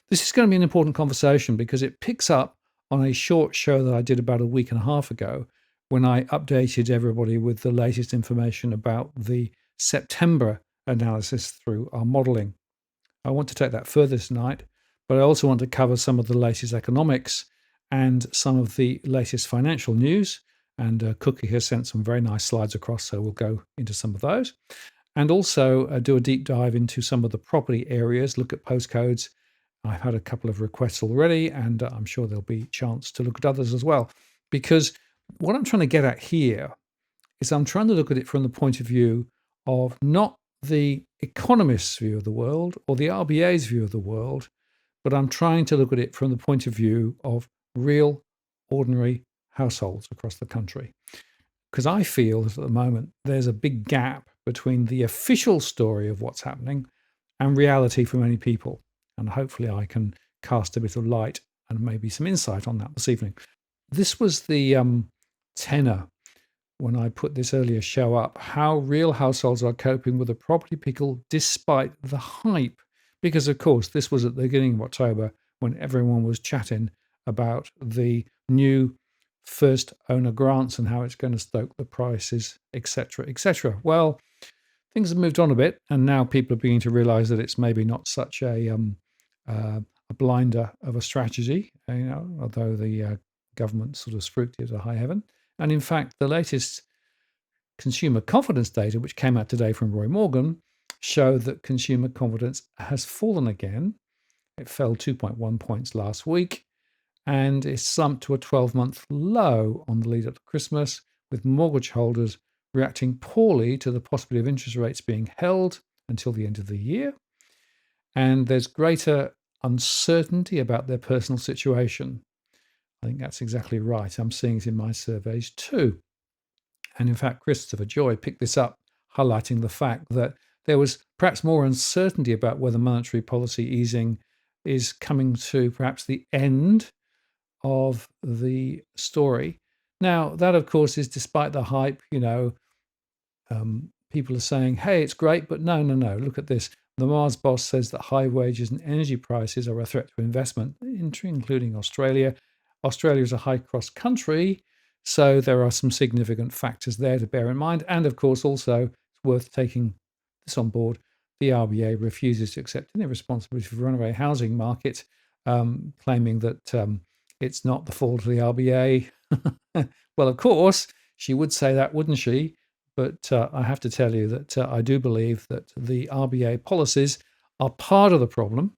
This is going to be an important conversation because it picks up on a short show that I did about a week and a half ago when I updated everybody with the latest information about the September analysis through our modeling. I want to take that further tonight, but I also want to cover some of the latest economics and some of the latest financial news. And Cookie has sent some very nice slides across, so we'll go into some of those. And also do a deep dive into some of the property areas, look at postcodes. I've had a couple of requests already, and I'm sure there'll be a chance to look at others as well. Because what I'm trying to get at here is I'm trying to look at it from the point of view of not the economist's view of the world or the RBA's view of the world, but I'm trying to look at it from the point of view of real, ordinary households across the country. Because I feel that at the moment there's a big gap between the official story of what's happening and reality for many people. And hopefully I can cast a bit of light and maybe some insight on that this evening. This was the tenor when I put this earlier show up, how real households are coping with a property pickle despite the hype. Because, of course, this was at the beginning of October when everyone was chatting about the new first owner grants and how it's going to stoke the prices, etc., etc. Well, things have moved on a bit, and now people are beginning to realize that it's maybe not such a blinder of a strategy, although the government sort of spruiked it to high heaven. And in fact, the latest consumer confidence data, which came out today from Roy Morgan, show that consumer confidence has fallen again. It fell 2.1 points last week, and it's slumped to a 12-month low on the lead up to Christmas, with mortgage holders reacting poorly to the possibility of interest rates being held until the end of the year. And there's greater uncertainty about their personal situation. I think that's exactly right. I'm seeing it in my surveys too. And in fact, Christopher Joy picked this up, highlighting the fact that there was perhaps more uncertainty about whether monetary policy easing is coming to perhaps the end of the story. Now, that, of course, is despite the hype. People are saying, hey, it's great, but no, look at this. The Mars boss says that high wages and energy prices are a threat to investment, including Australia. Australia is a high-cost country, so there are some significant factors there to bear in mind. And of course, also, it's worth taking this on board. The RBA refuses to accept any responsibility for the runaway housing market, claiming that it's not the fault of the RBA. Well, of course, she would say that, wouldn't she? But I have to tell you that I do believe that the RBA policies are part of the problem.